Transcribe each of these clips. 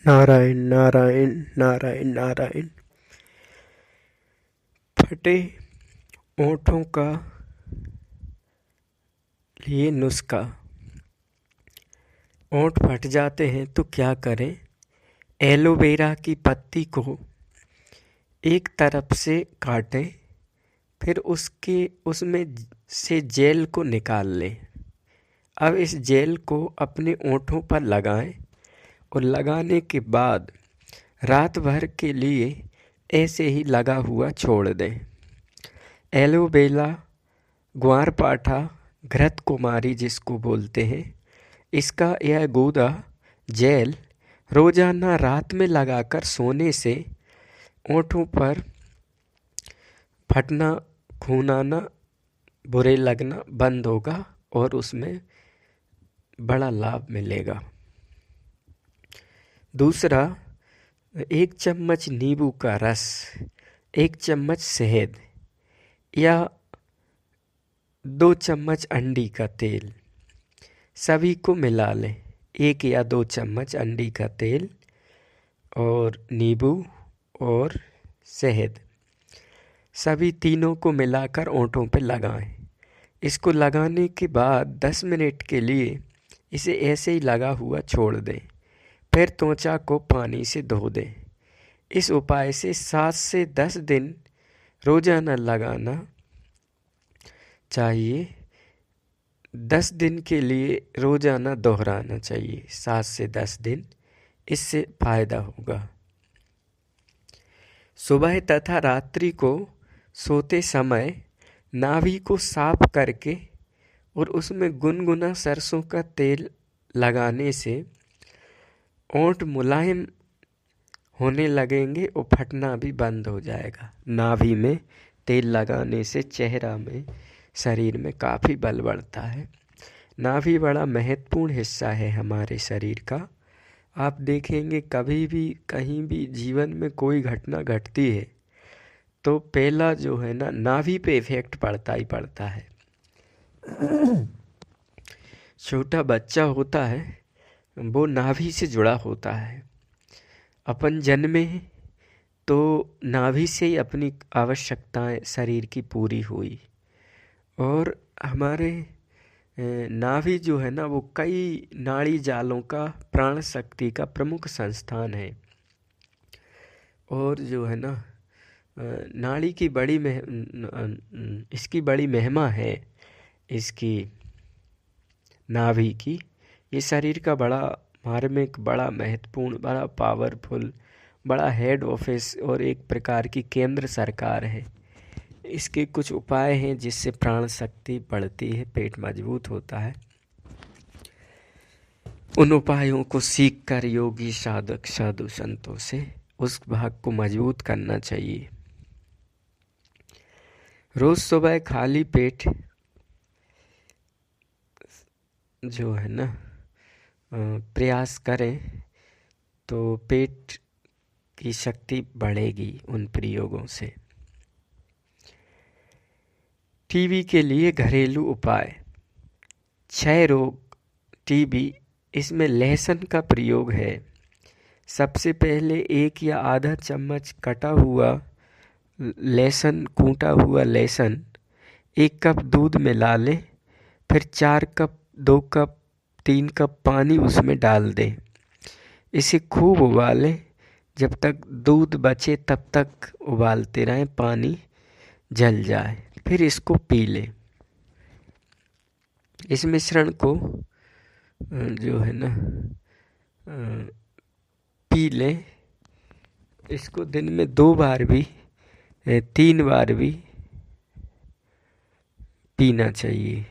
नारायण नारायण नारायण नारायण। फटे ओंठों का लिए नुस्खा। ओंठ फट जाते हैं तो क्या करें? एलोवेरा की पत्ती को एक तरफ से काटें, फिर उसमें से जेल को निकाल लें। अब इस जेल को अपने ओंठों पर लगाएं और लगाने के बाद रात भर के लिए ऐसे ही लगा हुआ छोड़ दें। एलोवेरा, ग्वारपाठा, घृत कुमारी जिसको बोलते हैं, इसका यह गूदा जेल रोजाना रात में लगाकर सोने से ओंठों पर फटना, खून आना, बुरे लगना बंद होगा और उसमें बड़ा लाभ मिलेगा। दूसरा, 1 चम्मच नींबू का रस, 1 चम्मच शहद या 2 चम्मच अंडी का तेल, सभी को मिला लें। 1 या 2 चम्मच अंडी का तेल और नींबू और शहद, सभी तीनों को मिलाकर ओंठों पर लगाएं। इसको लगाने के बाद 10 मिनट के लिए इसे ऐसे ही लगा हुआ छोड़ दें, फिर त्वचा को पानी से धो दें। इस उपाय से 7 से 10 दिन रोजाना लगाना चाहिए। 10 दिन के लिए रोजाना दोहराना चाहिए, 7 से 10 दिन, इससे फायदा होगा। सुबह तथा रात्रि को सोते समय नाभि को साफ करके और उसमें गुनगुना सरसों का तेल लगाने से ओंठ मुलायम होने लगेंगे और फटना भी बंद हो जाएगा। नाभि में तेल लगाने से चेहरा में, शरीर में काफ़ी बल बढ़ता है। नाभि बड़ा महत्वपूर्ण हिस्सा है हमारे शरीर का। आप देखेंगे कभी भी कहीं भी जीवन में कोई घटना घटती है तो पहला जो है ना, नाभि पे इफेक्ट पड़ता ही पड़ता है। छोटा बच्चा होता है वो नाभि से जुड़ा होता है। अपन जन्मे तो नाभि से ही अपनी आवश्यकताएं शरीर की पूरी हुई और हमारे नाभि जो है ना वो कई नाड़ी जालों का, प्राण शक्ति का प्रमुख संस्थान है। और जो है ना नाड़ी की इसकी बड़ी महिमा है, इसकी नाभि की। ये शरीर का बड़ा मार्मिक, बड़ा महत्वपूर्ण, बड़ा पावरफुल, बड़ा हेड ऑफिस और एक प्रकार की केंद्र सरकार है। इसके कुछ उपाय हैं जिससे प्राण शक्ति बढ़ती है, पेट मजबूत होता है। उन उपायों को सीख कर योगी साधक साधु संतों से उस भाग को मजबूत करना चाहिए। रोज सुबह खाली पेट जो है ना प्रयास करें तो पेट की शक्ति बढ़ेगी उन प्रयोगों से। टीबी के लिए घरेलू उपाय। क्षय रोग, टीबी, इसमें लहसुन का प्रयोग है। सबसे पहले 1 या आधा चम्मच कटा हुआ लहसुन, कूटा हुआ लहसुन 1 कप दूध में मिला लें, फिर 4 कप, 2 कप, 3 कप पानी उसमें डाल दें। इसे खूब उबालें, जब तक दूध बचे तब तक उबालते रहें, पानी जल जाए, फिर इसको पी लें। इस मिश्रण को जो है ना पी लें। इसको दिन में 2 बार भी, 3 बार भी पीना चाहिए,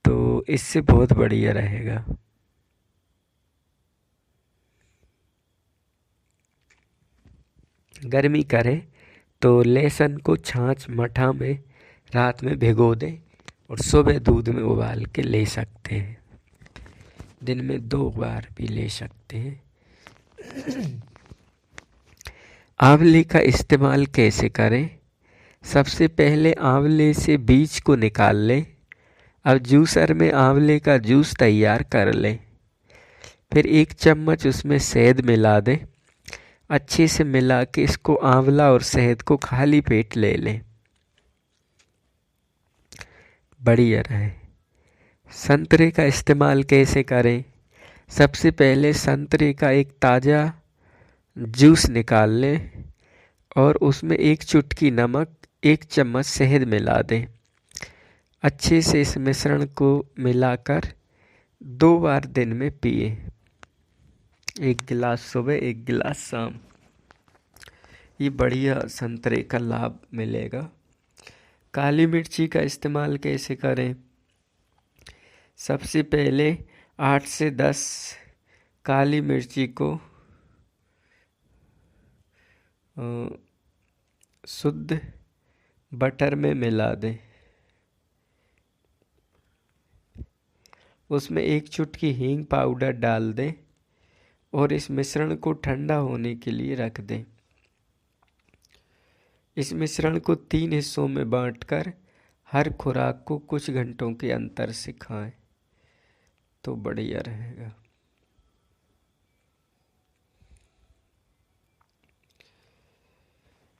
तो इससे बहुत बढ़िया रहेगा। गर्मी करे तो लहसुन को छाछ मठा में रात में भिगो दें और सुबह दूध में उबाल के ले सकते हैं। दिन में 2 बार भी ले सकते हैं। आंवले का इस्तेमाल कैसे करें? सबसे पहले आंवले से बीज को निकाल लें। अब जूसर में आंवले का जूस तैयार कर लें। फिर 1 चम्मच उसमें शहद मिला दें। अच्छे से मिला के इसको आंवला और शहद को खाली पेट ले लें। बढ़िया रहे। संतरे का इस्तेमाल कैसे करें? सबसे पहले संतरे का एक ताज़ा जूस निकाल लें और उसमें 1 चुटकी नमक, 1 चम्मच शहद मिला दें। अच्छे से इस मिश्रण को मिलाकर 2 बार दिन में पिए। 1 गिलास सुबह, 1 गिलास शाम। ये बढ़िया संतरे का लाभ मिलेगा। काली मिर्ची का इस्तेमाल कैसे करें? सबसे पहले 8 से 10 काली मिर्ची को शुद्ध बटर में मिला दें। उसमें 1 चुटकी हींग पाउडर डाल दें और इस मिश्रण को ठंडा होने के लिए रख दें। इस मिश्रण को 3 हिस्सों में बांटकर हर खुराक को कुछ घंटों के अंतर से खाएं तो बढ़िया रहेगा।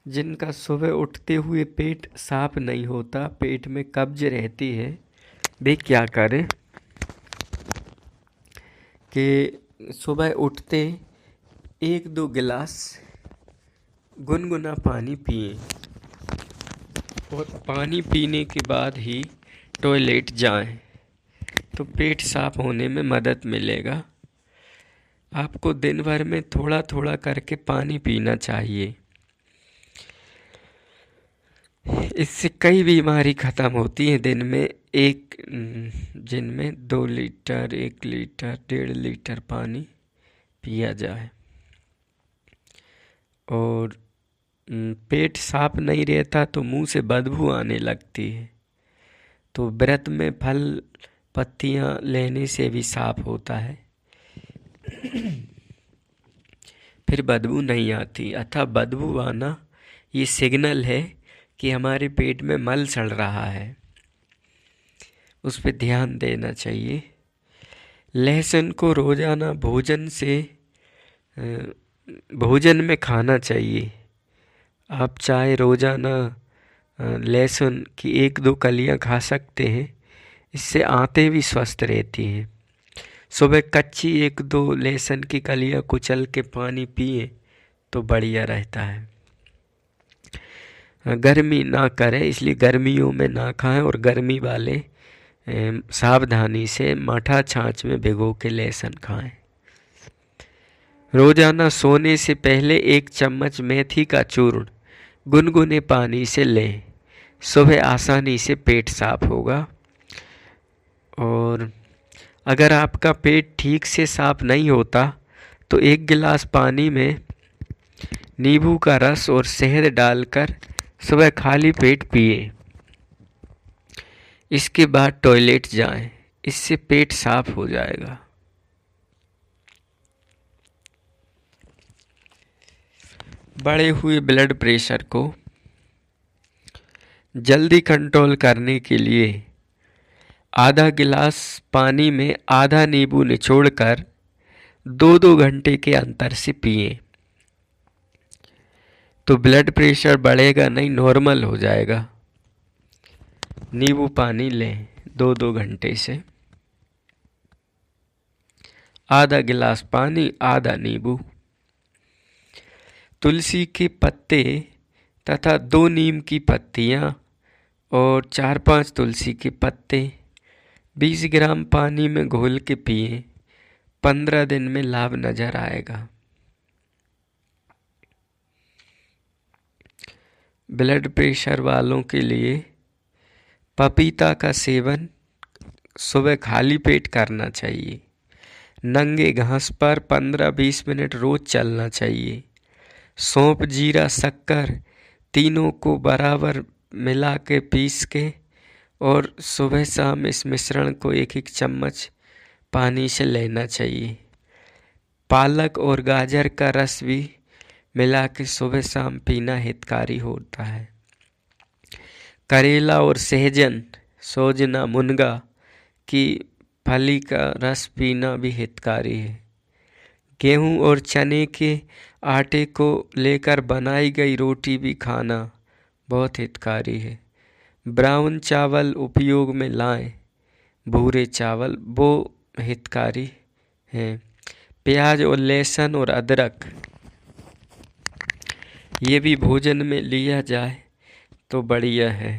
जिनका सुबह उठते हुए पेट साफ नहीं होता, पेट में कब्ज रहती है, वे क्या करें कि सुबह उठते 1-2 गिलास गुनगुना पानी पिएं और पानी पीने के बाद ही टॉयलेट जाएं तो पेट साफ होने में मदद मिलेगा। आपको दिन भर में थोड़ा थोड़ा करके पानी पीना चाहिए। इससे कई बीमारी ख़त्म होती हैं। दिन में जिनमें 2 लीटर, 1 लीटर, 1.5 लीटर पानी पिया जाए। और पेट साफ नहीं रहता तो मुंह से बदबू आने लगती है, तो व्रत में फल पत्तियां लेने से भी साफ होता है, फिर बदबू नहीं आती। अतः बदबू आना ये सिग्नल है कि हमारे पेट में मल सड़ रहा है, उस पर ध्यान देना चाहिए। लहसुन को रोजाना भोजन में खाना चाहिए। आप चाहे रोजाना लहसुन की 1-2 कलियां खा सकते हैं, इससे आंतें भी स्वस्थ रहती हैं। सुबह कच्ची 1-2 लहसुन की कलियां कुचल के पानी पिए तो बढ़िया रहता है। गर्मी ना करें, इसलिए गर्मियों में ना खाएं और गर्मी वाले सावधानी से माठा छाछ में भिगो के लहसुन खाएं। रोजाना सोने से पहले 1 चम्मच मेथी का चूर्ण गुनगुने पानी से लें। सुबह आसानी से पेट साफ होगा। और अगर आपका पेट ठीक से साफ नहीं होता तो 1 गिलास पानी में नींबू का रस और शहद डालकर सुबह खाली पेट पिए। इसके बाद टॉयलेट जाएं, इससे पेट साफ हो जाएगा। बढ़े हुए ब्लड प्रेशर को जल्दी कंट्रोल करने के लिए आधा गिलास पानी में आधा नींबू निचोड़कर 2-2 घंटे के अंतर से पिएं तो ब्लड प्रेशर बढ़ेगा नहीं, नॉर्मल हो जाएगा। नींबू पानी लें 2-2 घंटे से। आधा गिलास पानी, आधा नींबू। तुलसी के पत्ते तथा 2 नीम की पत्तियां और 4-5 तुलसी के पत्ते 20 ग्राम पानी में घोल के पिएं। 15 दिन में लाभ नजर आएगा। ब्लड प्रेशर वालों के लिए पपीता का सेवन सुबह खाली पेट करना चाहिए। नंगे घास पर 15-20 मिनट रोज चलना चाहिए। सौंफ, जीरा, शक्कर तीनों को बराबर मिला के पीस के और सुबह शाम इस मिश्रण को 1-1 चम्मच पानी से लेना चाहिए। पालक और गाजर का रस भी मिला के सुबह शाम पीना हितकारी होता है। करेला और सहजन, सोजना, मुनगा की फली का रस पीना भी हितकारी है। गेहूं और चने के आटे को लेकर बनाई गई रोटी भी खाना बहुत हितकारी है। ब्राउन चावल उपयोग में लाएं, भूरे चावल वो हितकारी हैं। प्याज और लहसुन और अदरक ये भी भोजन में लिया जाए तो बढ़िया है।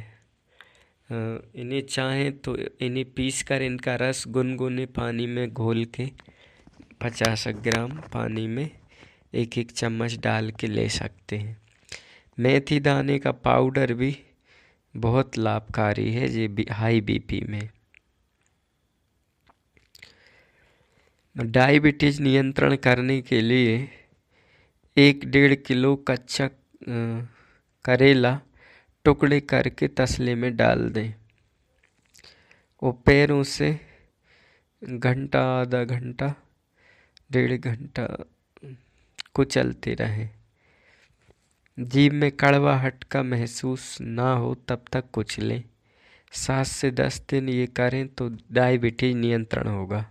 इन्हें चाहें तो इन्हें पीसकर इनका रस गुनगुने पानी में घोल के 50 ग्राम पानी में एक एक चम्मच डाल के ले सकते हैं। मेथी दाने का पाउडर भी बहुत लाभकारी है ये हाई बीपी में। डायबिटीज नियंत्रण करने के लिए 1-1.5 किलो कच्चा करेला टुकड़े करके तसले में डाल दें और पैरों से घंटा, आधा घंटा, 1.5 घंटा कुचलते रहें। जीभ में कड़वाहट का महसूस ना हो तब तक कुचलें। 7 से 10 दिन ये करें तो डायबिटीज नियंत्रण होगा।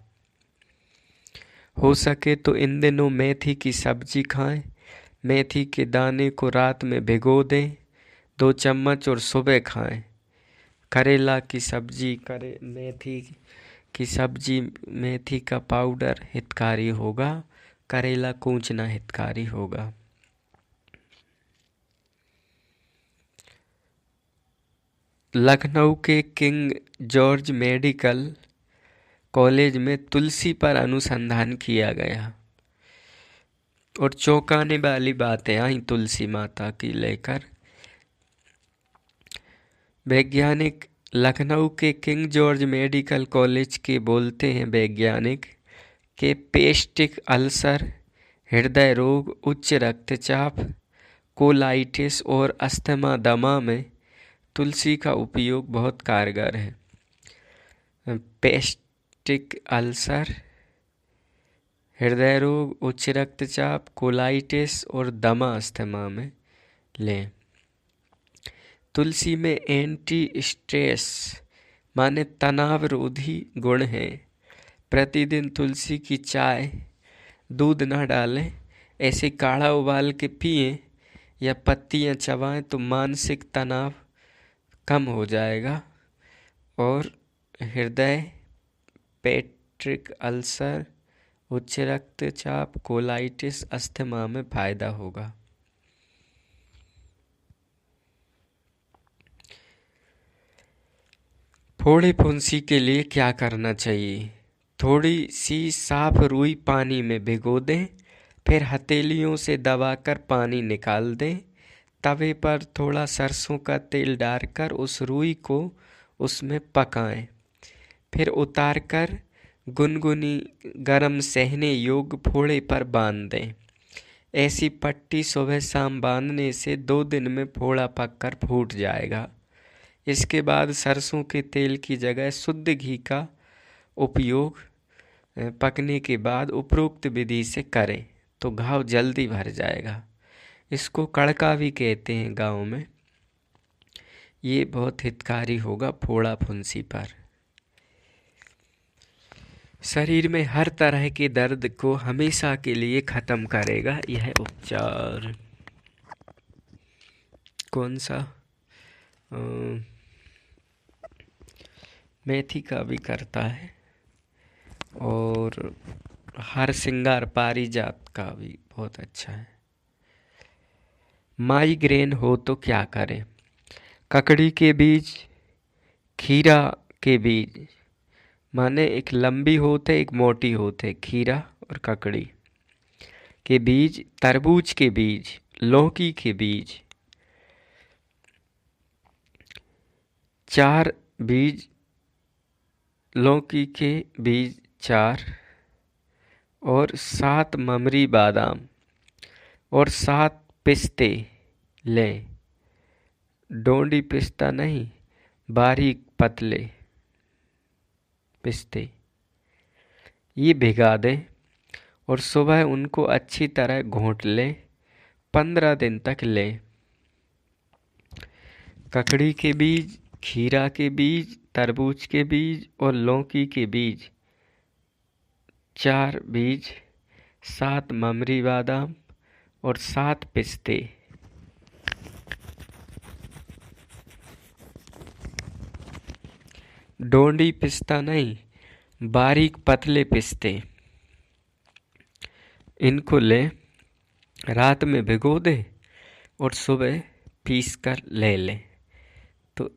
हो सके तो इन दिनों मेथी की सब्जी खाएं। मेथी के दाने को रात में भिगो दें 2 चम्मच और सुबह खाएं। करेला की सब्जी मेथी की सब्जी, मेथी का पाउडर हितकारी होगा, करेला कूचना हितकारी होगा। लखनऊ के किंग जॉर्ज मेडिकल कॉलेज में तुलसी पर अनुसंधान किया गया और चौंकाने वाली बातें आई तुलसी माता की लेकर। वैज्ञानिक लखनऊ के किंग जॉर्ज मेडिकल कॉलेज के बोलते हैं वैज्ञानिक के पेस्टिक अल्सर, हृदय रोग, उच्च रक्तचाप, कोलाइटिस और अस्थमा दमा में तुलसी का उपयोग बहुत कारगर है। पेस्टिक अल्सर, हृदय रोग, उच्च रक्तचाप, कोलाइटिस और दमा अस्थमा में लें। तुलसी में एंटी स्ट्रेस माने तनाव रोधी गुण हैं। प्रतिदिन तुलसी की चाय, दूध ना डालें, ऐसे काढ़ा उबाल के पिएं या पत्तियां चबाएं तो मानसिक तनाव कम हो जाएगा और हृदय, पेस्टिक अल्सर, उच्च रक्तचाप, कोलाइटिस, अस्थमा में फायदा होगा। फोड़े फुंसी के लिए क्या करना चाहिए? थोड़ी सी साफ रुई पानी में भिगो दें, फिर हथेलियों से दबाकर पानी निकाल दें। तवे पर थोड़ा सरसों का तेल डालकर उस रुई को उसमें पकाएं, फिर उतारकर गुनगुनी गरम सहने योग्य फोड़े पर बांध दें। ऐसी पट्टी सुबह शाम बांधने से 2 दिन में फोड़ा पककर फूट जाएगा। इसके बाद सरसों के तेल की जगह शुद्ध घी का उपयोग पकने के बाद उपरोक्त विधि से करें तो घाव जल्दी भर जाएगा। इसको कड़का भी कहते हैं गांव में। ये बहुत हितकारी होगा फोड़ा फुंसी पर। शरीर में हर तरह के दर्द को हमेशा के लिए खत्म करेगा यह उपचार। कौन सा? मेथी का भी करता है और हर सिंगार पारिजात का भी बहुत अच्छा है। माइग्रेन हो तो क्या करें? ककड़ी के बीज, खीरा के बीज माने एक लंबी होते एक मोटी होते, खीरा और ककड़ी के बीज, तरबूज के बीज, लौकी के बीज, 4 बीज, लौकी के बीज 4 और 7 ममरी बादाम और 7 पिस्ते लें। डोंडी पिस्ता नहीं, बारीक पतले पिस्ते। ये भिगा दें और सुबह उनको अच्छी तरह घोंट लें। 15 दिन तक लें। ककड़ी के बीज, खीरा के बीज, तरबूज के बीज और लौकी के बीज 4 बीज 7 ममरी बादाम और 7 पिस्ते। डोंडी पिस्ता नहीं, बारीक पतले पिस्ते। इनको ले, रात में भिगो दे और सुबह पीस कर ले ले तो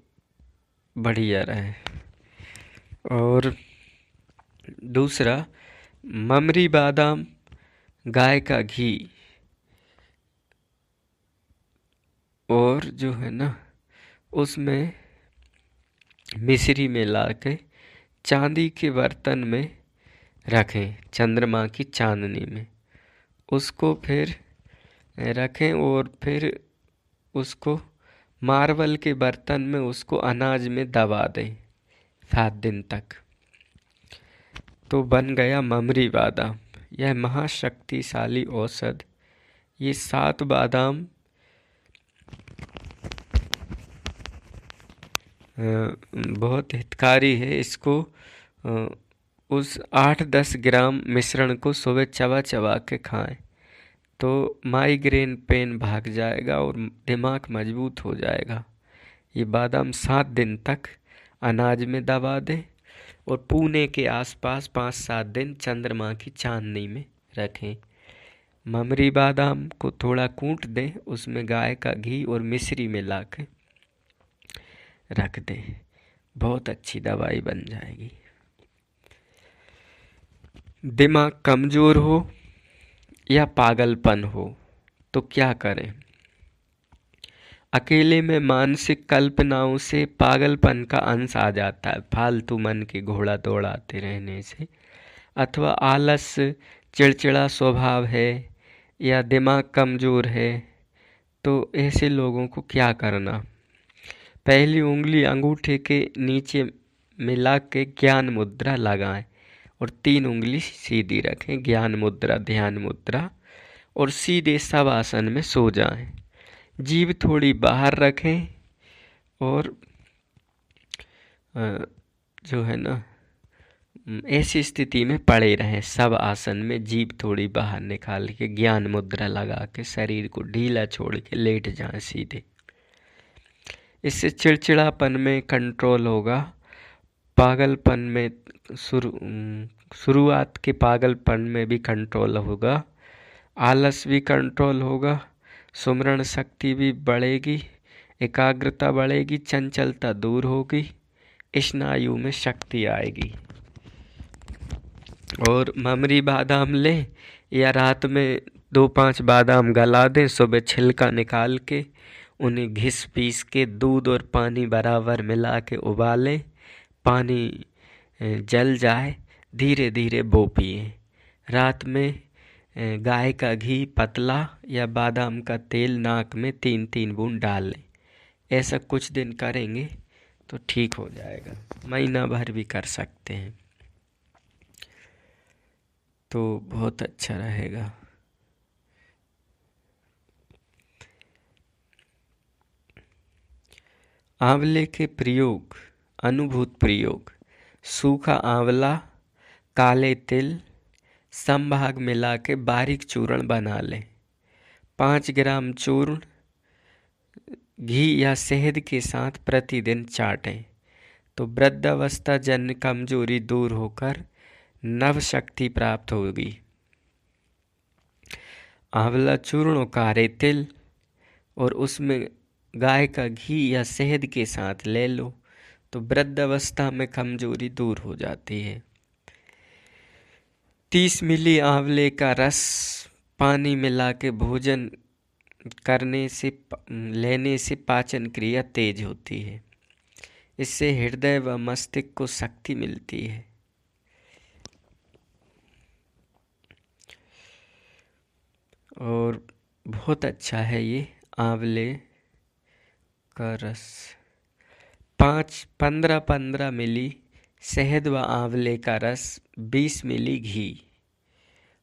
बढ़िया रहे। और दूसरा, ममरी बादाम, गाय का घी और जो है ना उसमें मिश्री मिला के चांदी के बर्तन में रखें, चंद्रमा की चांदनी में उसको फिर रखें और फिर उसको मार्बल के बर्तन में उसको अनाज में दबा दें 7 दिन तक, तो बन गया ममरी बादाम। यह महाशक्तिशाली औषध, ये 7 बादाम बहुत हितकारी है। इसको उस 8-10 ग्राम मिश्रण को सुबह चबा चबा के खाएं तो माइग्रेन पेन भाग जाएगा और दिमाग मजबूत हो जाएगा। ये बादाम 7 दिन तक अनाज में दबा दें और पुणे के आसपास 5-7 दिन चंद्रमा की चांदनी में रखें। ममरी बादाम को थोड़ा कूट दें, उसमें गाय का घी और मिश्री मिला के रख दें, बहुत अच्छी दवाई बन जाएगी। दिमाग कमज़ोर हो या पागलपन हो तो क्या करें? अकेले में मानसिक कल्पनाओं से पागलपन का अंश आ जाता है, फालतू मन के घोड़ा दौड़ाते रहने से, अथवा आलस, चिड़चिड़ा स्वभाव है या दिमाग कमज़ोर है, तो ऐसे लोगों को क्या करना? पहली उंगली अंगूठे के नीचे मिला के ज्ञान मुद्रा लगाएं और 3 उंगली सीधी रखें, ज्ञान मुद्रा, ध्यान मुद्रा, और सीधे शवासन में सो जाएं। जीभ थोड़ी बाहर रखें और जो है ना ऐसी स्थिति में पड़े रहें, सब आसन में जीभ थोड़ी बाहर निकाल के ज्ञान मुद्रा लगा के शरीर को ढीला छोड़ के लेट जाएं सीधे। इससे चिड़चिड़ापन में कंट्रोल होगा, पागलपन में शुरुआत के पागलपन में भी कंट्रोल होगा, आलस भी कंट्रोल होगा, सुमरण शक्ति भी बढ़ेगी, एकाग्रता बढ़ेगी, चंचलता दूर होगी, स्नायु में शक्ति आएगी। और ममरी बादाम लें या रात में 2-5 बादाम गला दें, सुबह छिलका निकाल के उन्हें घिस पीस के दूध और पानी बराबर मिला के उबालें, पानी जल जाए धीरे धीरे वो पिए। रात में गाय का घी पतला या बादाम का तेल नाक में 3-3 बूंद डाल लें। ऐसा कुछ दिन करेंगे तो ठीक हो जाएगा, महीना भर भी कर सकते हैं तो बहुत अच्छा रहेगा। आंवले के प्रयोग, अनुभूत प्रयोग: सूखा आंवला, काले तिल, संभाग मिला के बारीक चूर्ण बना लें। 5 ग्राम चूर्ण घी या शहद के साथ प्रतिदिन चाटें तो वृद्धावस्था जन्य कमजोरी दूर होकर नव शक्ति प्राप्त होगी। आंवला चूर्ण और काले तिल और उसमें गाय का घी या शहद के साथ ले लो तो वृद्धावस्था में कमजोरी दूर हो जाती है। 30 मिली आंवले का रस पानी मिला के भोजन करने से लेने से पाचन क्रिया तेज होती है। इससे हृदय व मस्तिष्क को शक्ति मिलती है। और बहुत अच्छा है ये आंवले का रस। 15 मिली शहद व आंवले का रस, 20 मिली घी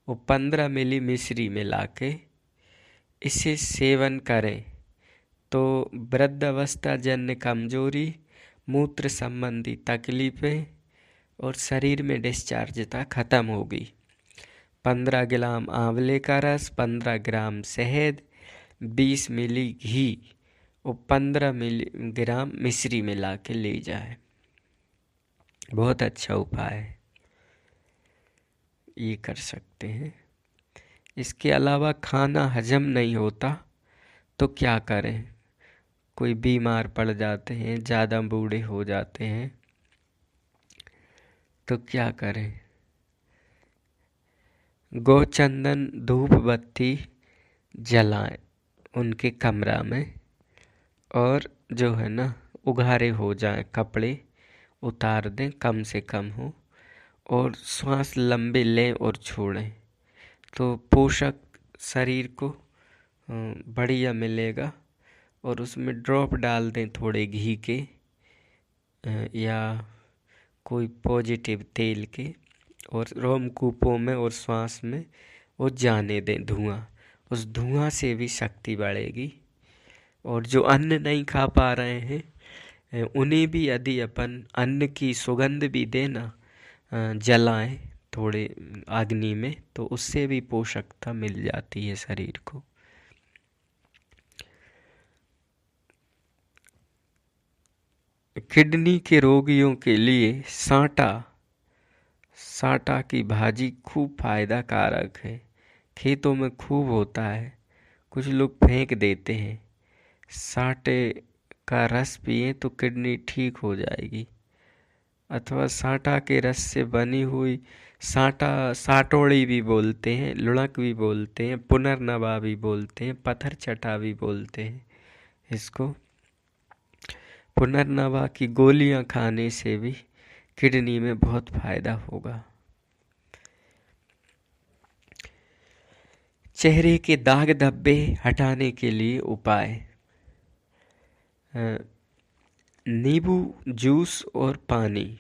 और 15 मिली मिश्री मिला के इसे सेवन करें तो वृद्धावस्था जन्य कमजोरी, मूत्र संबंधी तकलीफें और शरीर में डिस्चार्जता खत्म होगी। 15 ग्राम आंवले का रस, 15 ग्राम शहद, 20 मिली घी और 15 मिलीग्राम मिश्री मिला के ले जाए। बहुत अच्छा उपाय है, ये कर सकते हैं। इसके अलावा खाना हजम नहीं होता तो क्या करें? कोई बीमार पड़ जाते हैं, ज़्यादा बूढ़े हो जाते हैं तो क्या करें? गोचंदन धूप बत्ती जलाएं उनके कमरा में, और जो है ना उघारे हो जाएं, कपड़े उतार दें, कम से कम हो, और श्वास लंबे लें और छोड़ें तो पोषक शरीर को बढ़िया मिलेगा। और उसमें ड्रॉप डाल दें थोड़े घी के या कोई पॉजिटिव तेल के, और रोमकूपों में और श्वास में वो जाने दें धुआं। उस धुआं से भी शक्ति बढ़ेगी। और जो अन्न नहीं खा पा रहे हैं उन्हें भी यदि अपन अन्न की सुगंध भी देना जलाएं थोड़े अग्नि में, तो उससे भी पोषकता मिल जाती है शरीर को। किडनी के रोगियों के लिए सांटा की भाजी खूब फायदा कारक है। खेतों में खूब होता है, कुछ लोग फेंक देते हैं। सांटे का रस पिए तो किडनी ठीक हो जाएगी। अथवा सांटा के रस से बनी हुई साटोड़ी भी बोलते हैं, लुढ़क भी बोलते हैं, पुनर्नवा भी बोलते हैं, पत्थर चटा भी बोलते हैं इसको। पुनर्नवा की गोलियां खाने से भी किडनी में बहुत फायदा होगा। चेहरे के दाग धब्बे हटाने के लिए उपाय: नींबू जूस और पानी।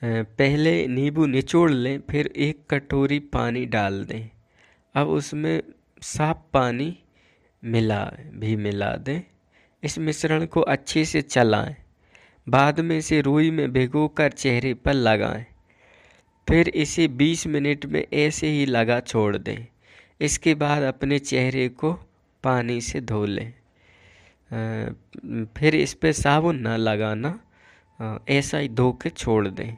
पहले नींबू निचोड़ लें, फिर 1 कटोरी पानी डाल दें। अब उसमें साफ पानी मिला दें। इस मिश्रण को अच्छे से चलाएं। बाद में इसे रुई में भिगोकर चेहरे पर लगाएं। फिर इसे 20 मिनट में ऐसे ही लगा छोड़ दें। इसके बाद अपने चेहरे को पानी से धो लें। फिर इस पे साबुन ना लगाना, ऐसा ही धो के छोड़ दें।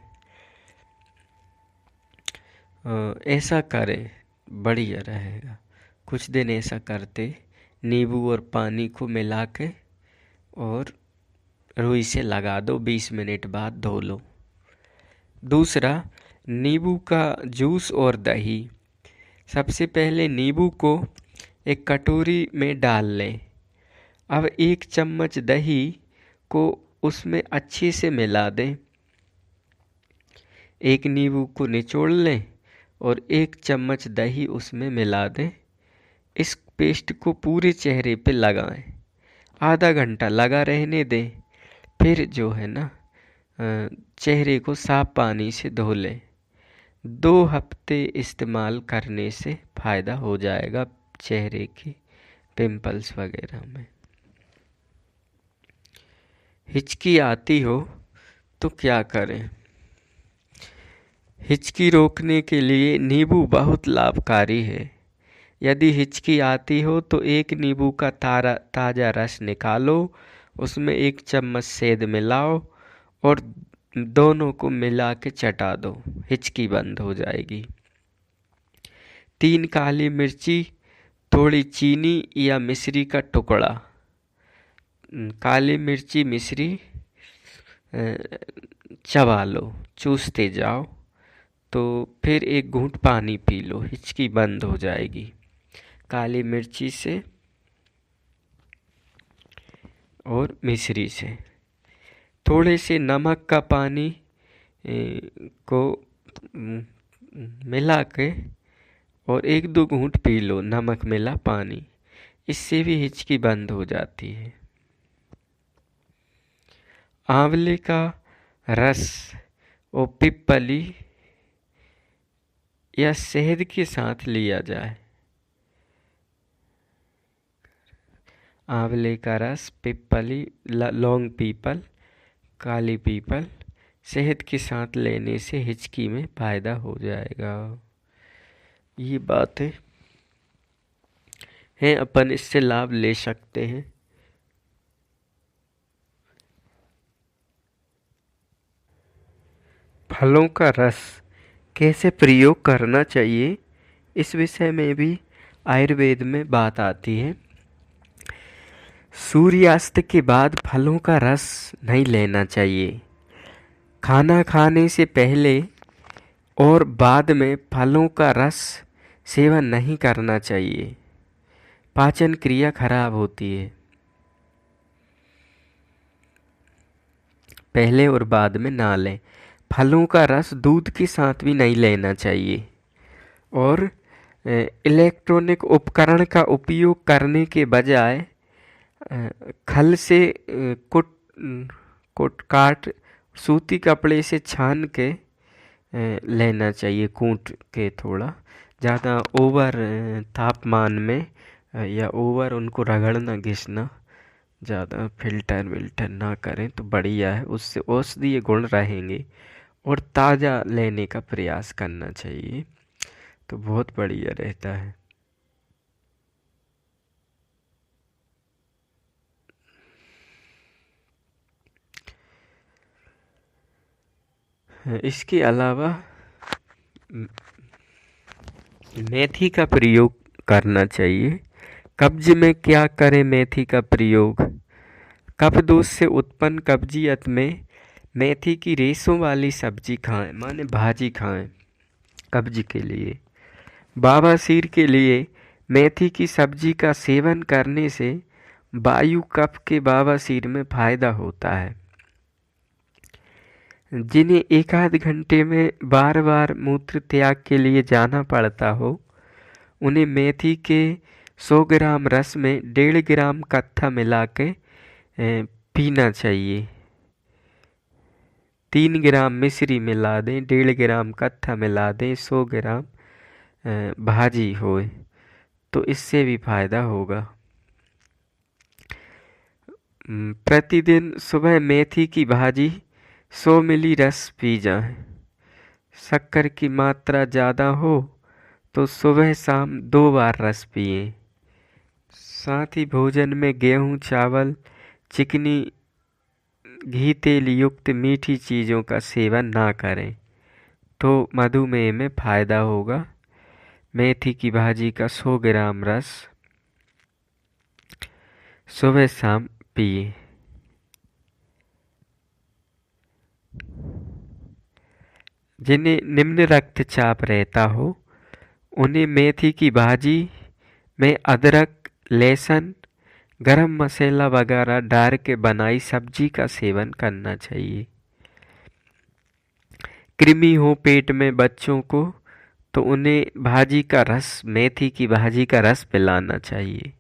ऐसा करें, बढ़िया रहेगा। कुछ दिन ऐसा करते, नींबू और पानी को मिला के और रुई से लगा दो, 20 मिनट बाद धो लो। दूसरा, नींबू का जूस और दही। सबसे पहले नींबू को एक कटोरी में डाल लें। अब 1 चम्मच दही को उसमें अच्छे से मिला दें। 1 नींबू को निचोड़ लें और 1 चम्मच दही उसमें मिला दें। इस पेस्ट को पूरे चेहरे पे लगाएं। आधा घंटा लगा रहने दें। फिर जो है ना चेहरे को साफ पानी से धो लें। 2 हफ्ते इस्तेमाल करने से फ़ायदा हो जाएगा चेहरे की पिंपल्स वगैरह में। हिचकी आती हो तो क्या करें? हिचकी रोकने के लिए नींबू बहुत लाभकारी है। यदि हिचकी आती हो तो 1 नींबू का ताज़ा रस निकालो, उसमें 1 चम्मच शहद मिलाओ और दोनों को मिला के चटा दो, हिचकी बंद हो जाएगी। 3 काली मिर्ची, थोड़ी चीनी या मिश्री का टुकड़ा। काली मिर्ची मिश्री चबा लो, चूसते जाओ, तो फिर 1 घूंट पानी पी लो, हिचकी बंद हो जाएगी काली मिर्ची से और मिश्री से। थोड़े से नमक का पानी को मिला के और 1-2 घूंट पी लो, नमक मिला पानी, इससे भी हिचकी बंद हो जाती है। आंवले का रस और पिप्पली या शहद के साथ लिया जाए। आंवले का रस, पिप्पली, लौंग पीपल, काली पीपल, शहद के साथ लेने से हिचकी में फायदा हो जाएगा। ये बातें हैं, अपन इससे लाभ ले सकते हैं। फलों का रस कैसे प्रयोग करना चाहिए, इस विषय में भी आयुर्वेद में बात आती है। सूर्यास्त के बाद फलों का रस नहीं लेना चाहिए। खाना खाने से पहले और बाद में फलों का रस सेवन नहीं करना चाहिए। पाचन क्रिया खराब होती है। पहले और बाद में ना लें। फलों का रस दूध के साथ भी नहीं लेना चाहिए। और इलेक्ट्रॉनिक उपकरण का उपयोग करने के बजाय खल से कुट काट सूती कपड़े से छान के लेना चाहिए, कूट के। थोड़ा ज़्यादा ओवर तापमान में या ओवर उनको रगड़ना घिसना, ज़्यादा फिल्टर विल्टर ना करें तो बढ़िया है। उससे औषधीय गुण रहेंगे। और ताज़ा लेने का प्रयास करना चाहिए तो बहुत बढ़िया रहता है। इसके अलावा मेथी का प्रयोग करना चाहिए। कब्ज में क्या करें मेथी का प्रयोग? कफदोष से उत्पन्न कब्जियत में मेथी की रेशों वाली सब्जी खाएं, माने भाजी खाएं कब्ज के लिए। बवासीर के लिए मेथी की सब्जी का सेवन करने से वायु कफ के बवासीर में फायदा होता है। जिन्हें एक आध घंटे में बार बार मूत्र त्याग के लिए जाना पड़ता हो, उन्हें मेथी के 100 ग्राम रस में 1.5 ग्राम कत्था मिला के पीना चाहिए। 3 ग्राम मिश्री मिला दें, 1.5 ग्राम कत्था मिला दें, 100 ग्राम भाजी होए तो इससे भी फायदा होगा। प्रतिदिन सुबह मेथी की भाजी 100 मिली रस पी जाए। शक्कर की मात्रा ज़्यादा हो तो सुबह शाम 2 बार रस पिए। साथ ही भोजन में गेहूँ, चावल, चिकनी, घी तेल युक्त मीठी चीज़ों का सेवन ना करें तो मधुमेह में फायदा होगा। मेथी की भाजी का 100 ग्राम रस सुबह शाम पिए। जिन्हें निम्न रक्तचाप रहता हो, उन्हें मेथी की भाजी में अदरक, लहसुन, गरम मसाला वगैरह डाल के बनाई सब्जी का सेवन करना चाहिए। कृमि हो पेट में बच्चों को तो उन्हें भाजी का रस, मेथी की भाजी का रस पिलाना चाहिए।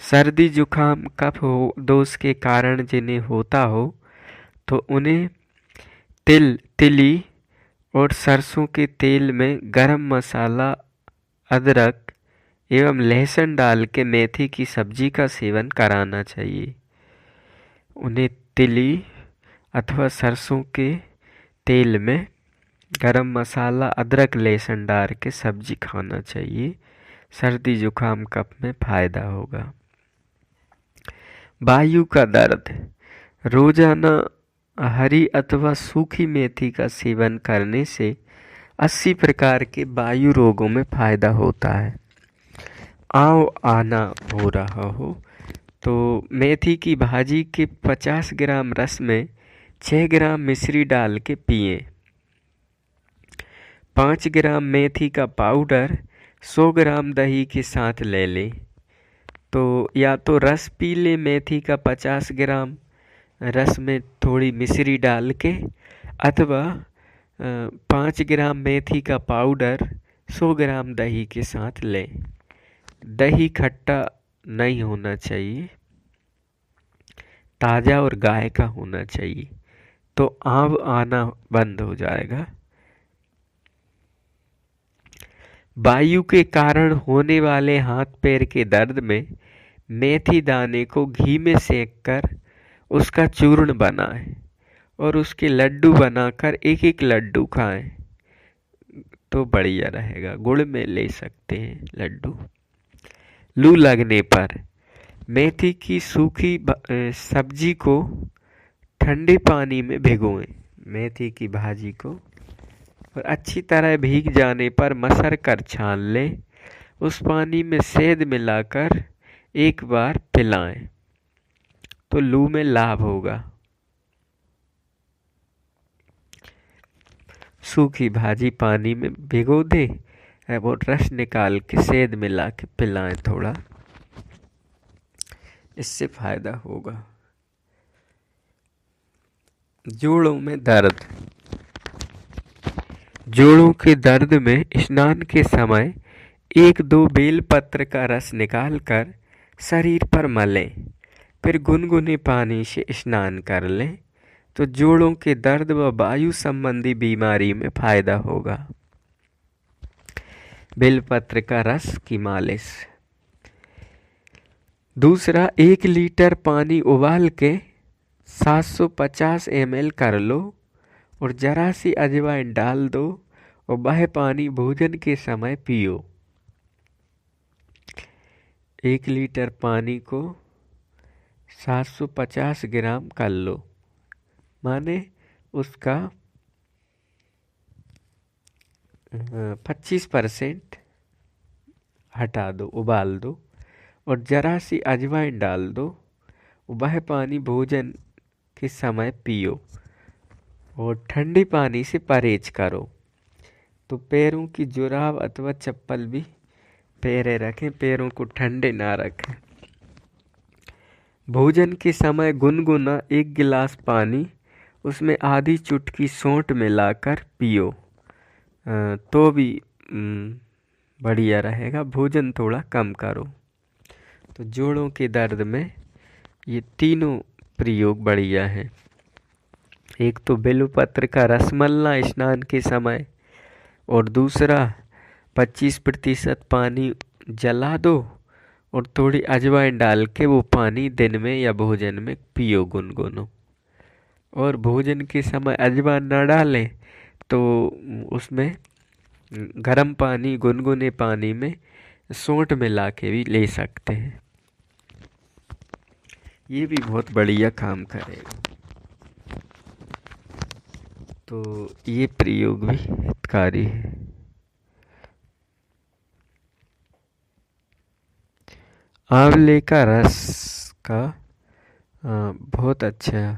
सर्दी जुखाम कफ हो दोष के कारण जिन्हें होता हो तो उन्हें तिल, तिली और सरसों के तेल में गरम मसाला, अदरक एवं लहसुन डाल के मेथी की सब्जी का सेवन कराना चाहिए। उन्हें तिली अथवा सरसों के तेल में गरम मसाला, अदरक, लहसुन डाल के सब्जी खाना चाहिए। सर्दी जुखाम कफ में फायदा होगा। वायु का दर्द, रोजाना हरी अथवा सूखी मेथी का सेवन करने से 80 प्रकार के वायु रोगों में फायदा होता है। आव आना हो रहा हो तो मेथी की भाजी के 50 ग्राम रस में 6 ग्राम मिश्री डाल के पिए। 5 ग्राम मेथी का पाउडर 100 ग्राम दही के साथ ले लें। तो या तो रस पी ले मेथी का 50 ग्राम, रस में थोड़ी मिश्री डाल के, अथवा 5 ग्राम मेथी का पाउडर 100 ग्राम दही के साथ लें। दही खट्टा नहीं होना चाहिए, ताज़ा और गाय का होना चाहिए तो आव आना बंद हो जाएगा। वायु के कारण होने वाले हाथ पैर के दर्द में मेथी दाने को घी में सेक कर उसका चूर्ण बनाएं और उसके लड्डू बनाकर एक एक लड्डू खाएं तो बढ़िया रहेगा। गुड़ में ले सकते हैं लड्डू। लू लगने पर मेथी की सूखी सब्जी को ठंडे पानी में भिगोएं। मेथी की भाजी को और अच्छी तरह भीग जाने पर मसर कर छान लें। उस पानी में शहद मिलाकर एक बार पिलाएं तो लू में लाभ होगा। सूखी भाजी पानी में भिगो दें और रस निकाल के शहद मिला के पिलाएं थोड़ा, इससे फायदा होगा। जोड़ों में दर्द। जोड़ों के दर्द में स्नान के समय 1-2 बेलपत्र का रस निकालकर शरीर पर मलें, फिर गुनगुने पानी से स्नान कर लें तो जोड़ों के दर्द व वायु संबंधी बीमारी में फायदा होगा। बेलपत्र का रस की मालिश। दूसरा, 1 लीटर पानी उबाल के 750 ml कर लो और जरा सी अजवाइन डाल दो और वह पानी भोजन के समय पियो। 1 लीटर पानी को 750 ग्राम कर लो, माने उसका 25% हटा दो, उबाल दो और जरा सी अजवाइन डाल दो। वह पानी भोजन के समय पियो और ठंडे पानी से परहेज करो। तो पैरों की जुराब अथवा चप्पल भी पहने रखें, पैरों को ठंडे ना रखें। भोजन के समय गुनगुना 1 गिलास पानी, उसमें आधी चुटकी सौंठ मिलाकर पियो तो भी बढ़िया रहेगा। भोजन थोड़ा कम करो। तो जोड़ों के दर्द में ये तीनों प्रयोग बढ़िया हैं। एक तो बेलपत्र का रस मलना स्नान के समय, और दूसरा 25% पानी जला दो और थोड़ी अजवाइन डाल के वो पानी दिन में या भोजन में पियो गुनगुनो। और भोजन के समय अजवाइन ना डालें तो उसमें गर्म पानी, गुनगुने पानी में सौंठ मिला के भी ले सकते हैं। ये भी बहुत बढ़िया काम करेगा। तो ये प्रयोग भी हितकारी है। आंवले का रस का बहुत अच्छा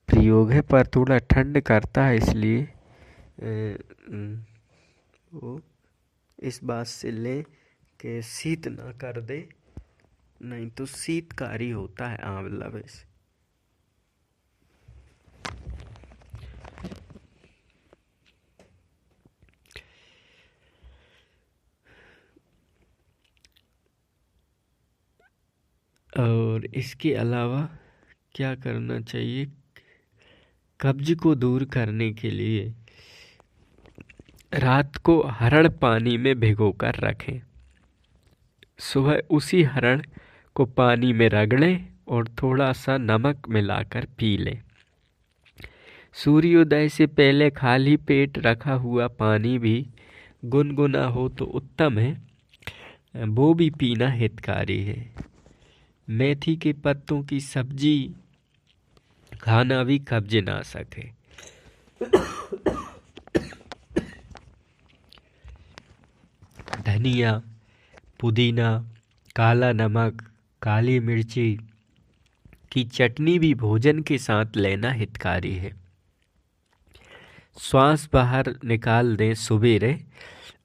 प्रयोग है, पर थोड़ा ठंड करता है, इसलिए वो इस बात से लें कि शीत ना कर दे, नहीं तो शीतकारी होता है आंवला वैसे। और इसके अलावा क्या करना चाहिए? कब्ज को दूर करने के लिए रात को हरड़ पानी में भिगोकर रखें। सुबह उसी हरड़ को पानी में रगड़ें और थोड़ा सा नमक मिलाकर पी लें। सूर्योदय से पहले खाली पेट रखा हुआ पानी भी गुनगुना हो तो उत्तम है, वो भी पीना हितकारी है। मेथी के पत्तों की सब्जी खाना भी कब्ज ना सके। धनिया, पुदीना, काला नमक, काली मिर्ची की चटनी भी भोजन के साथ लेना हितकारी है। श्वास बाहर निकाल दें सुबेरे,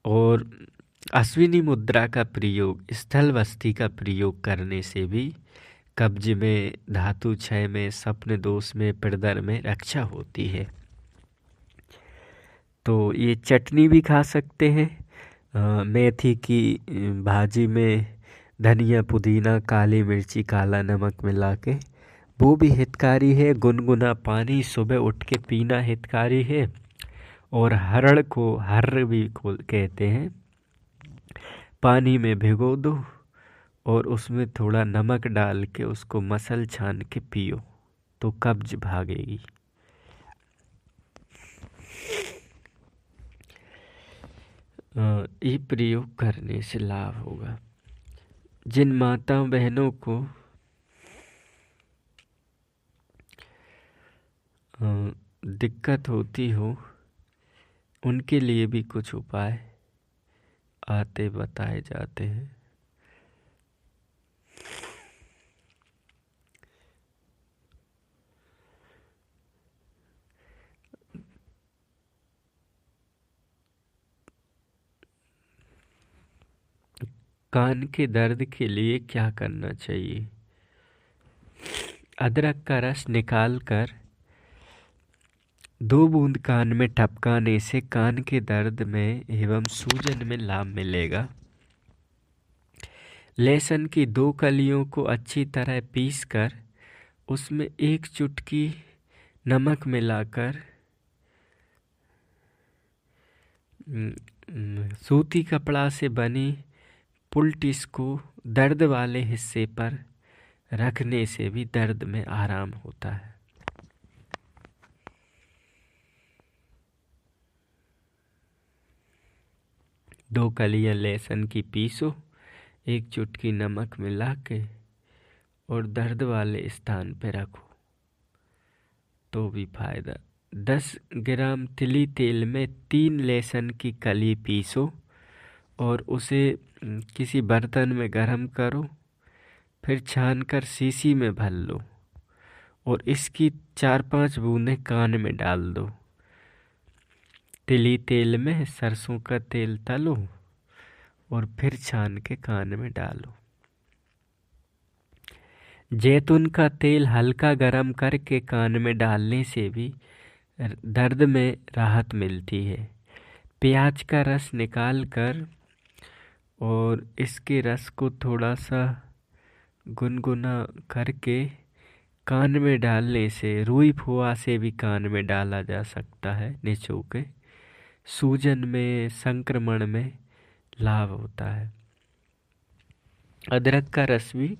और अश्विनी मुद्रा का प्रयोग, स्थल बस्ती का प्रयोग करने से भी कब्ज में, धातु क्षय में, स्वप्न दोष में, पिड़दर में रक्षा होती है। तो ये चटनी भी खा सकते हैं। मेथी की भाजी में धनिया, पुदीना, काली मिर्ची, काला नमक मिला के, वो भी हितकारी है। गुनगुना पानी सुबह उठ के पीना हितकारी है। और हरड़ को हर्र भी कहते हैं, पानी में भिगो दो और उसमें थोड़ा नमक डाल के उसको मसल छान के पियो तो कब्ज भागेगी। ये प्रयोग करने से लाभ होगा। जिन माता बहनों को दिक्कत होती हो उनके लिए भी कुछ उपाय आते बताए जाते हैं। कान के दर्द के लिए क्या करना चाहिए? अदरक का रस निकाल कर 2 बूंद कान में टपकाने से कान के दर्द में एवं सूजन में लाभ मिलेगा। लहसुन की 2 कलियों को अच्छी तरह पीसकर उसमें 1 चुटकी नमक मिलाकर सूती कपड़ा से बनी पुलटिस को दर्द वाले हिस्से पर रखने से भी दर्द में आराम होता है। दो कलियां लहसुन की पीसो, 1 चुटकी नमक मिला के और दर्द वाले स्थान पे रखो तो भी फायदा। 10 ग्राम तिली तेल में 3 लहसुन की कली पीसो और उसे किसी बर्तन में गर्म करो, फिर छानकर शीशी में भर लो और इसकी 4-5 बूंदें कान में डाल दो। तिली तेल में सरसों का तेल तलो और फिर छान के कान में डालो। जैतून का तेल हल्का गरम करके कान में डालने से भी दर्द में राहत मिलती है। प्याज का रस निकाल कर और इसके रस को थोड़ा सा गुनगुना करके कान में डालने से, रुई फुआ से भी कान में डाला जा सकता है निचोड़ के, सूजन में, संक्रमण में लाभ होता है। अदरक का रस भी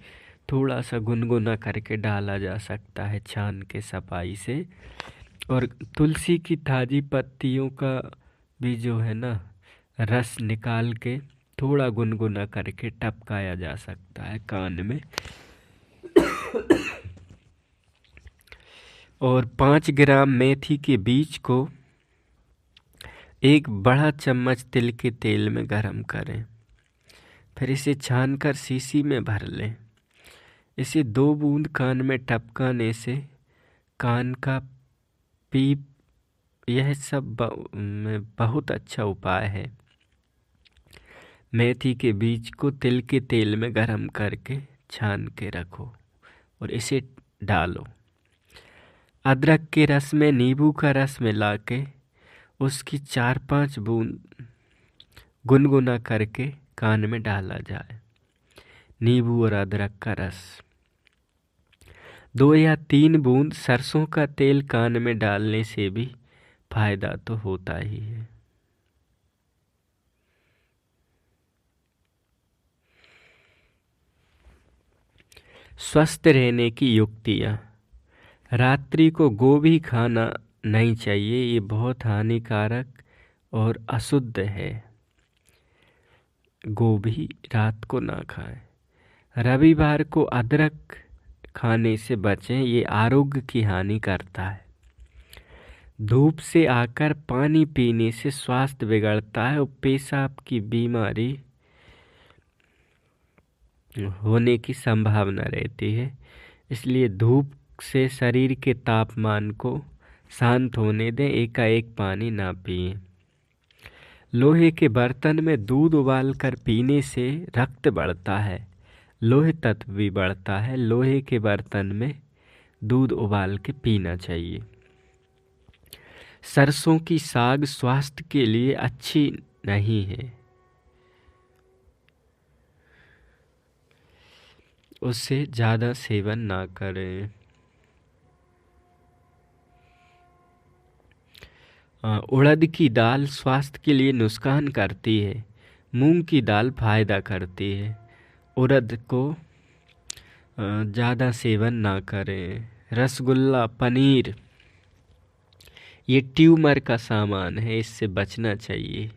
थोड़ा सा गुनगुना करके डाला जा सकता है छान के सफाई से। और तुलसी की ताजी पत्तियों का भी जो है ना रस निकाल के थोड़ा गुनगुना करके टपकाया जा सकता है कान में। और 5 ग्राम मेथी के बीज को 1 बड़ा चम्मच तिल के तेल में गरम करें, फिर इसे छानकर शीशी में भर लें। इसे 2 बूंद कान में टपकाने से कान का पीप, यह सब बहुत अच्छा उपाय है। मेथी के बीज को तिल के तेल में गरम करके छान के रखो और इसे डालो। अदरक के रस में नींबू का रस मिला के उसकी 4-5 बूंद गुनगुना करके कान में डाला जाए। नींबू और अदरक का रस। 2 या 3 बूंद सरसों का तेल कान में डालने से भी फायदा तो होता ही है। स्वस्थ रहने की युक्तियाँ। रात्रि को गोभी खाना नहीं चाहिए, ये बहुत हानिकारक और अशुद्ध है। गोभी रात को ना खाएं। रविवार को अदरक खाने से बचें, ये आरोग्य की हानि करता है। धूप से आकर पानी पीने से स्वास्थ्य बिगड़ता है और पेशाब की बीमारी होने की संभावना रहती है। इसलिए धूप से शरीर के तापमान को शांत होने दें, एकाएक पानी ना पिएं। लोहे के बर्तन में दूध उबालकर पीने से रक्त बढ़ता है, लोहे तत्व भी बढ़ता है। लोहे के बर्तन में दूध उबाल के पीना चाहिए। सरसों की साग स्वास्थ्य के लिए अच्छी नहीं है, उससे ज़्यादा सेवन ना करें। उड़द की दाल स्वास्थ्य के लिए नुकसान करती है, मूंग की दाल फायदा करती है। उड़द को ज़्यादा सेवन ना करें। रसगुल्ला, पनीर ये ट्यूमर का सामान है, इससे बचना चाहिए।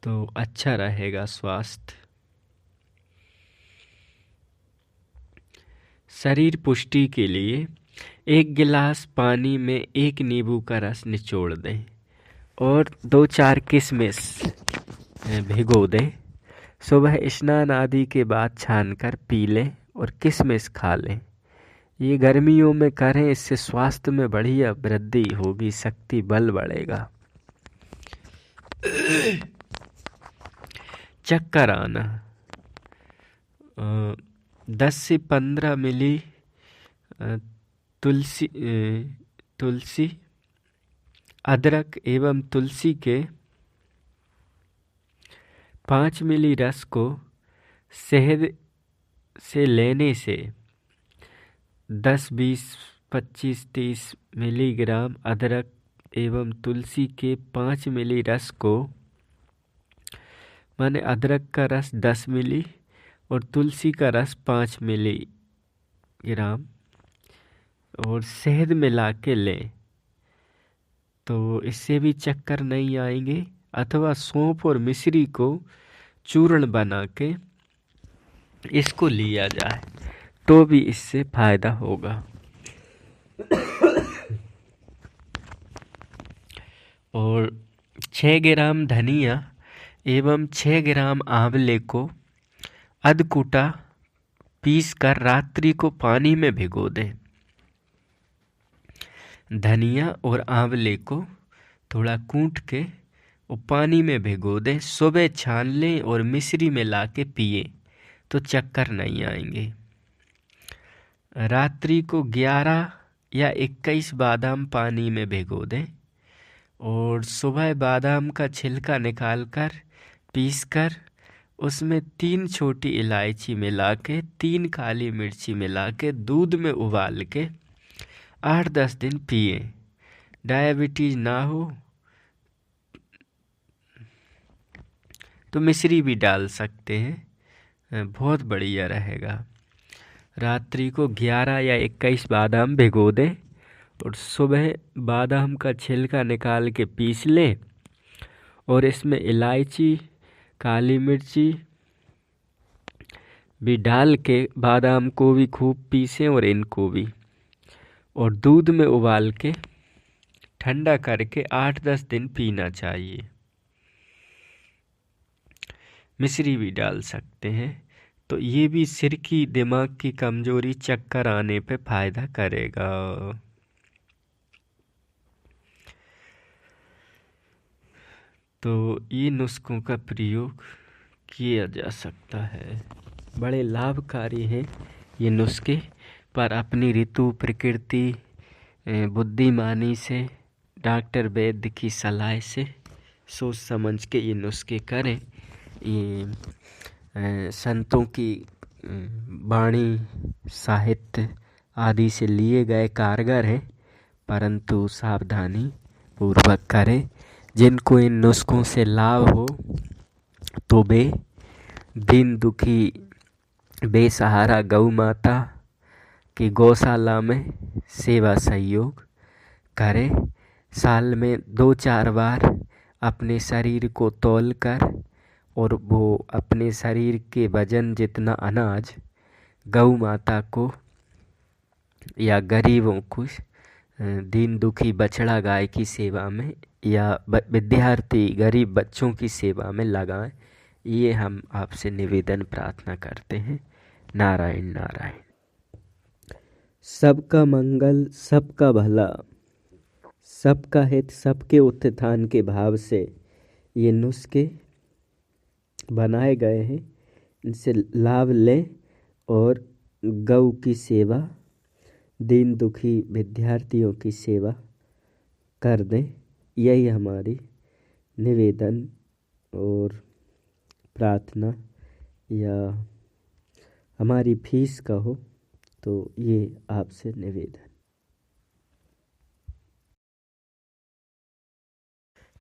तो अच्छा रहेगा स्वास्थ्य। शरीर पुष्टि के लिए 1 गिलास पानी में 1 नींबू का रस निचोड़ दें और 2-4 किशमिश भिगो दें। सुबह स्नान आदि के बाद छानकर पी लें और किशमिश खा लें। ये गर्मियों में करें, इससे स्वास्थ्य में बढ़िया वृद्धि होगी, शक्ति बल बढ़ेगा। चक्कर आना 10 से 15 मिली तुलसी अदरक एवं तुलसी के 5 मिली रस को शहद से लेने से 10, 20, 25, 30 मिलीग्राम अदरक एवं तुलसी के 5 मिली रस को, माने अदरक का रस 10 मिली और तुलसी का रस 5 मिलीग्राम और शहद मिला के लें तो इससे भी चक्कर नहीं आएंगे। अथवा सौंफ और मिश्री को चूर्ण बना के इसको लिया जाए तो भी इससे फायदा होगा। और 6 ग्राम धनिया एवं 6 ग्राम आंवले को अधकूटा पीस कर रात्रि को पानी में भिगो दें। धनिया और आंवले को थोड़ा कूट के वो पानी में भिगो दें। सुबह छान लें और मिश्री में ला के पिए तो चक्कर नहीं आएंगे। रात्रि को 11 या 21 बादाम पानी में भिगो दें और सुबह बादाम का छिलका निकालकर पीसकर उसमें 3 छोटी इलायची मिला के 3 काली मिर्ची मिला के दूध में उबाल के 8-10 दिन पिए। डायबिटीज ना हो तो मिश्री भी डाल सकते हैं, बहुत बढ़िया रहेगा। रात्रि को 11 या 21 बादाम भिगो दें और सुबह बादाम का छिलका निकाल के पीस लें और इसमें इलायची, काली मिर्ची भी डाल के बादाम को भी खूब पीसें और इनको भी, और दूध में उबाल के ठंडा करके 8-10 दिन पीना चाहिए। मिश्री भी डाल सकते हैं। तो ये भी सिर की, दिमाग की कमजोरी, चक्कर आने पे फायदा करेगा। तो ये नुस्खों का प्रयोग किया जा सकता है, बड़े लाभकारी हैं ये नुस्खे। पर अपनी ऋतु, प्रकृति, बुद्धिमानी से, डॉक्टर वैद्य की सलाह से सोच समझ के ये नुस्खे करें। ये संतों की वाणी, साहित्य आदि से लिए गए कारगर हैं, परंतु सावधानी पूर्वक करें। जिनको इन नुस्खों से लाभ हो तो वे दीन दुखी बेसहारा गौ माता की गौशाला में सेवा सहयोग करें। साल में 2-4 बार अपने शरीर को तौल कर और वो अपने शरीर के वजन जितना अनाज गौ माता को या गरीबों को, दीन दुखी बछड़ा गाय की सेवा में या विद्यार्थी गरीब बच्चों की सेवा में लगाएं। ये हम आपसे निवेदन प्रार्थना करते हैं। नारायण नारायण। सबका मंगल, सबका भला, सबका हित, सबके उत्थान के भाव से ये नुस्खे बनाए गए हैं। इनसे लाभ लें और गौ की सेवा, दीन दुखी विद्यार्थियों की सेवा कर दें। यही हमारी निवेदन और प्रार्थना, या हमारी फीस का हो तो ये आपसे निवेदन।